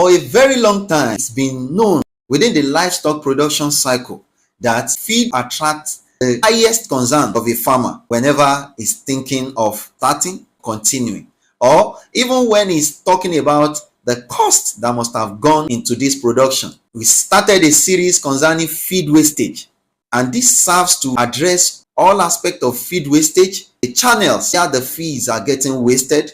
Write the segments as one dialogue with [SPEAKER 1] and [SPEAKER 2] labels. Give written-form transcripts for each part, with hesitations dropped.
[SPEAKER 1] For a very long time, it's been known within the livestock production cycle that feed attracts the highest concern of a farmer whenever he's thinking of starting, continuing, or even when he's talking about the cost that must have gone into this production. We started a series concerning feed wastage, and this serves to address all aspects of feed wastage, the channels where the feeds are getting wasted,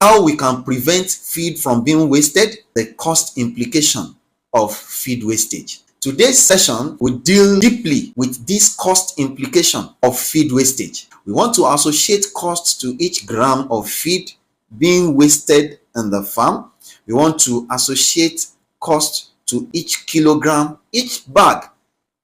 [SPEAKER 1] how we can prevent feed from being wasted, the cost implication of feed wastage. Today's session will deal deeply with this cost implication of feed wastage. We want to associate costs to each gram of feed being wasted in the farm. We want to associate cost to each kilogram, each bag,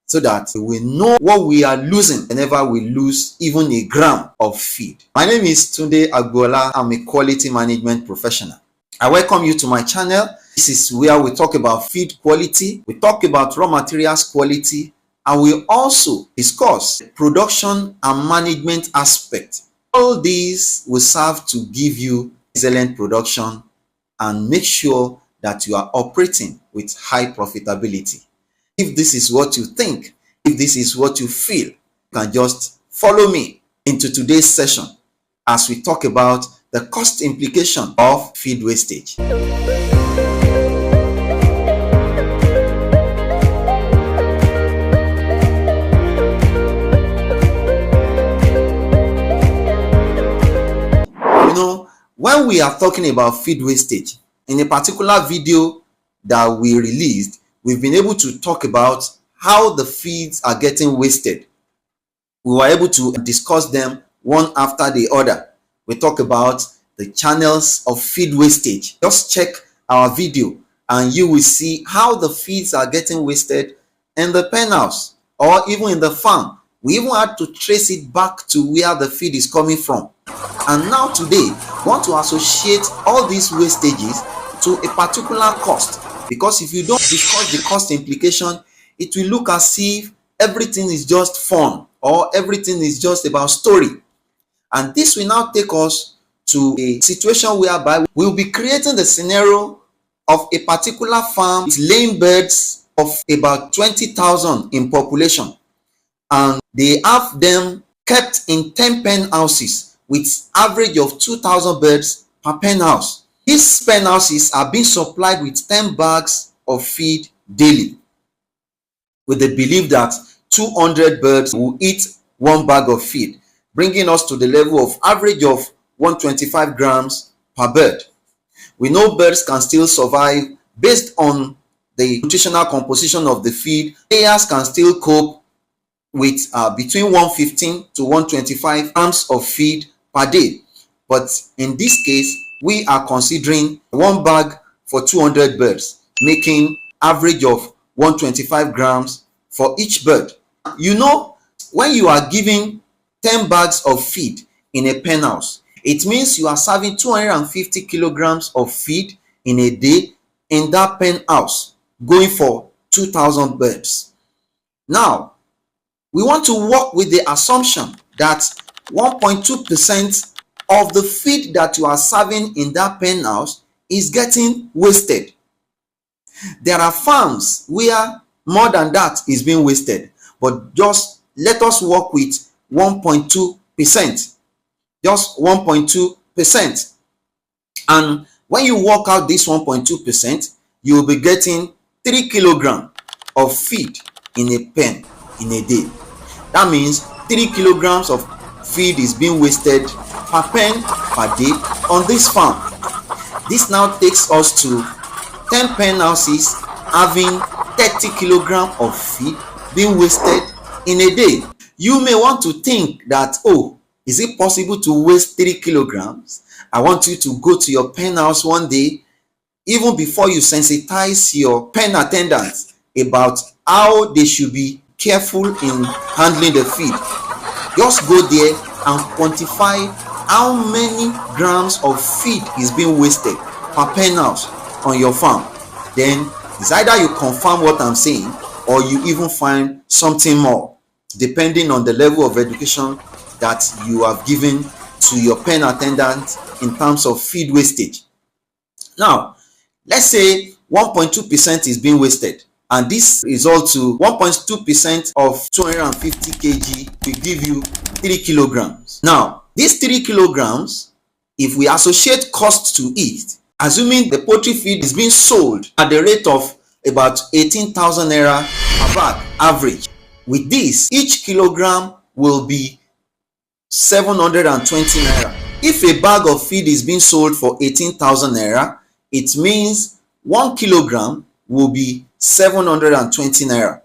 [SPEAKER 1] so that we know what we are losing whenever we lose even a gram of feed. My name is Tunde Agbola. I'm a quality management professional. I welcome you to my channel. This is where we talk about feed quality, we talk about raw materials quality, and we also discuss production and management aspect. All these will serve to give you excellent production and make sure that you are operating with high profitability. If this is what you think, if this is what you feel, you can just follow me into today's session as we talk about the cost implication of feed wastage. When we are talking about feed wastage, in a particular video that we released, we've been able to talk about how the feeds are getting wasted. We were able to discuss them one after the other. We talk about the channels of feed wastage. Just check our video and you will see how the feeds are getting wasted in the pen house or even in the farm. We even had to trace it back to where the feed is coming from. And now today, we want to associate all these wastages to a particular cost. Because if you don't discuss the cost implication, it will look as if everything is just fun or everything is just about story. And this will now take us to a situation whereby we'll be creating the scenario of a particular farm with laying birds of about 20,000 in population. And they have them kept in 10 pen houses with average of 2,000 birds per pen house. These pen houses are being supplied with 10 bags of feed daily, with the belief that 200 birds will eat one bag of feed, bringing us to the level of average of 125 grams per bird. We know birds can still survive based on the nutritional composition of the feed. Layers can still cope with between 115 to 125 grams of feed per day. But in this case, we are considering one bag for 200 birds, making average of 125 grams for each bird. You know, when you are giving 10 bags of feed in a pen house, it means you are serving 250 kilograms of feed in a day in that pen house, going for 2,000 birds. Now, we want to work with the assumption that 1.2% of the feed that you are serving in that pen house is getting wasted. There are farms where more than that is being wasted, but just let us work with 1.2%. Just 1.2%. And when you work out this 1.2%, you will be getting 3 kilograms of feed in a pen in a day. That means 3 kilograms of feed is being wasted per pen per day on this farm. This now takes us to 10 pen houses having 30 kilograms of feed being wasted in a day. You may want to think that, oh, is it possible to waste 3 kilograms? I want you to go to your pen house one day, even before you sensitize your pen attendants about how they should be careful in handling the feed. Just go there and quantify how many grams of feed is being wasted per pen house on your farm. Then it's either you confirm what I'm saying or you even find something more, depending on the level of education that you have given to your pen attendant in terms of feed wastage. Now, let's say 1.2% is being wasted. And this results to 1.2% of 250 kg will give you 3 kilograms. Now, these 3 kilograms, if we associate cost to it, assuming the poultry feed is being sold at the rate of about 18,000 naira per bag average, with this, each kilogram will be 720 naira. If a bag of feed is being sold for 18,000 naira, it means 1 kilogram will be 720 naira.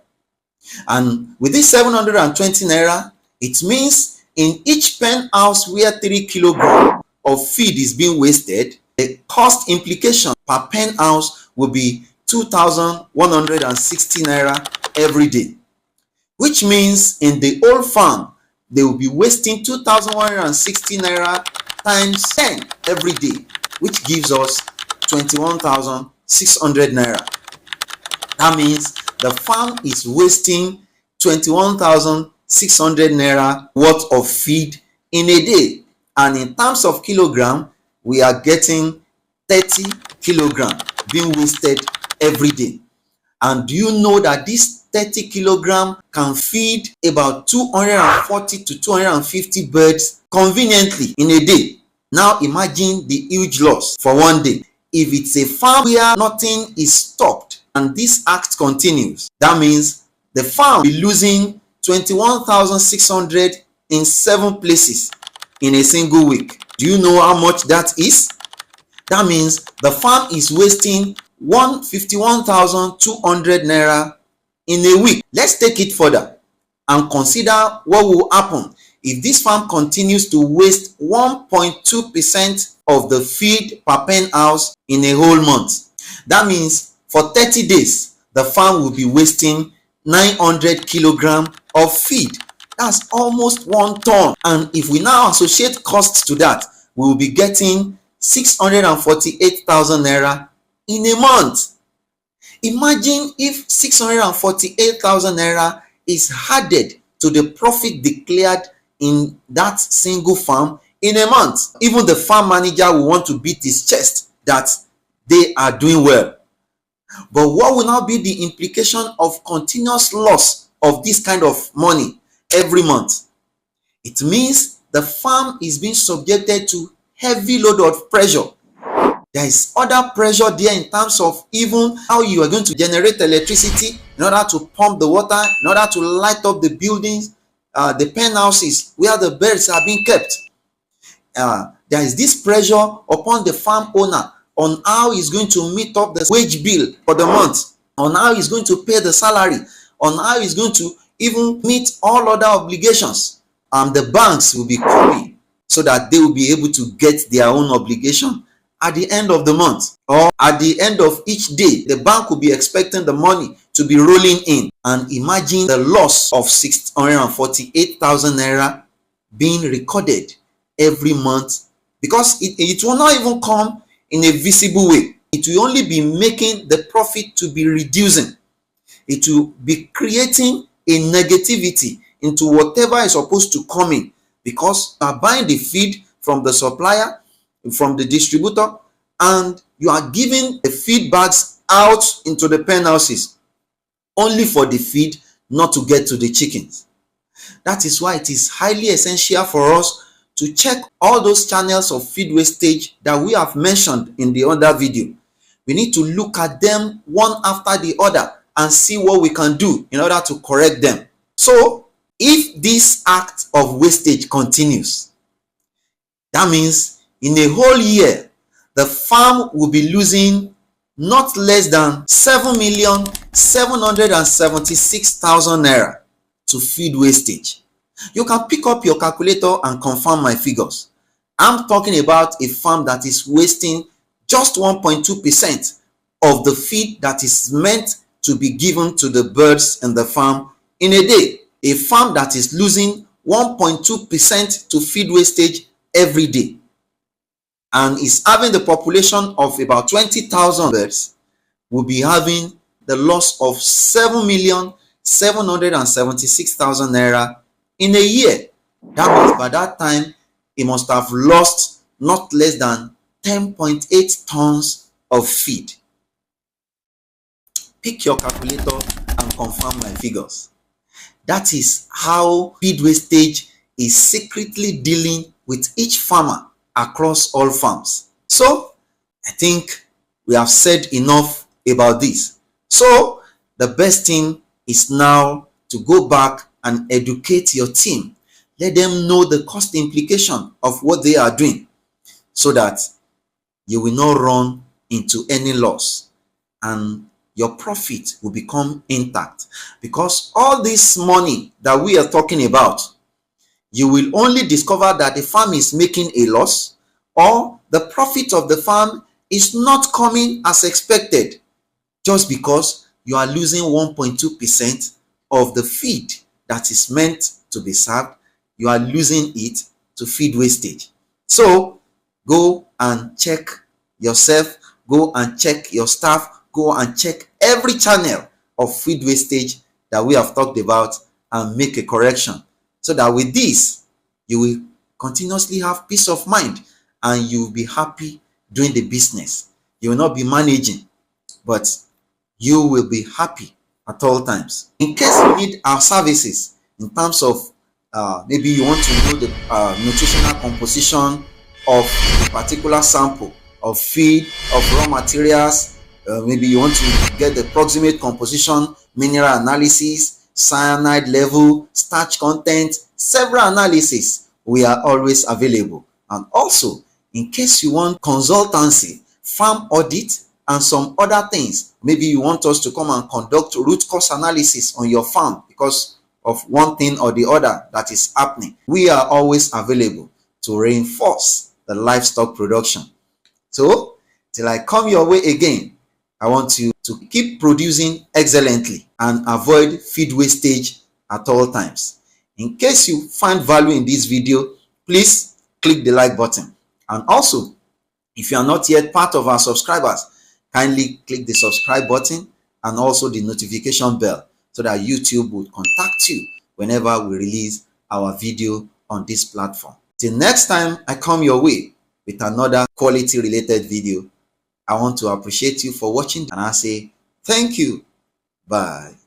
[SPEAKER 1] And with this 720 naira, it means in each pen house where 3 kilograms of feed is being wasted, the cost implication per pen house will be 2,160 naira every day, which means in the whole farm they will be wasting 2,160 naira times 10 every day, which gives us 21,600 naira. That means the farm is wasting 21,600 naira worth of feed in a day. And in terms of kilogram, we are getting 30 kilogram being wasted every day. And do you know that this 30 kilogram can feed about 240 to 250 birds conveniently in a day? Now imagine the huge loss for one day. If it's a farm where nothing is stopped and this act continues, that means the farm will be losing 21,600 in 7 places in a single week. Do you know how much that is? That means the farm is wasting 151,200 naira in a week. Let's take it further and consider what will happen if this farm continues to waste 1.2% of the feed per pen house in a whole month. That means for 30 days, the farm will be wasting 900 kilograms of feed. That's almost 1 ton. And if we now associate costs to that, we will be getting 648,000 naira in a month. Imagine if 648,000 naira is added to the profit declared in that single farm in a month. Even the farm manager will want to beat his chest that they are doing well. But what will now be the implication of continuous loss of this kind of money every month? It means the farm is being subjected to heavy load of pressure. There is other pressure there in terms of even how you are going to generate electricity in order to pump the water, in order to light up the buildings, the pen houses where the birds are being kept. There is this pressure upon the farm owner on how he's going to meet up the wage bill for the month, on how he's going to pay the salary, on how he's going to even meet all other obligations. The banks will be coming so that they will be able to get their own obligation at the end of the month, or at the end of each day. The bank will be expecting the money to be rolling in. And imagine the loss of 648,000 naira being recorded every month, because it will not even come in a visible way. It will only be making the profit to be reducing. It will be creating a negativity into whatever is supposed to come in, because you are buying the feed from the supplier, from the distributor, and you are giving the feed bags out into the pen houses only for the feed not to get to the chickens. That is why it is highly essential for us to check all those channels of feed wastage that we have mentioned in the other video. We need to look at them one after the other and see what we can do in order to correct them. So if this act of wastage continues, that means in a whole year, the farm will be losing not less than 7,776,000 naira to feed wastage. You can pick up your calculator and confirm my figures. I'm talking about a farm that is wasting just 1.2% of the feed that is meant to be given to the birds in the farm in a day. A farm that is losing 1.2% to feed wastage every day and is having the population of about 20,000 birds will be having the loss of 7,776,000 naira in a year. That means by that time, he must have lost not less than 10.8 tons of feed. pick your calculator and confirm my figures. That is how feed wastage is secretly dealing with each farmer across all farms. So, I think we have said enough about this. So, the best thing is now to go back and educate your team. Let them know the cost implication of what they are doing so that you will not run into any loss and your profit will become intact. Because all this money that we are talking about, you will only discover that the farm is making a loss or the profit of the farm is not coming as expected just because you are losing 1.2% of the feed that is meant to be served. You are losing it to feed wastage. So go and check yourself, go and check your staff, go and check every channel of feed wastage that we have talked about and make a correction, so that with this you will continuously have peace of mind and you will be happy doing the business. You will not be managing, but you will be happy at all times. In case you need our services in terms of maybe you want to know the nutritional composition of a particular sample of feed, of raw materials, maybe you want to get the proximate composition, mineral analysis, cyanide level, starch content, several analysis, we are always available. And also, in case you want consultancy, farm audit, and some other things, maybe you want us to come and conduct root cause analysis on your farm because of one thing or the other that is happening, we are always available to reinforce the livestock production. So, till I come your way again, I want you to keep producing excellently and avoid feed wastage at all times. In case you find value in this video, please click the like button. And also, if you are not yet part of our subscribers, kindly click the subscribe button and also the notification bell so that YouTube will contact you whenever we release our video on this platform. Till next time I come your way with another quality related video, I want to appreciate you for watching and I say thank you. Bye.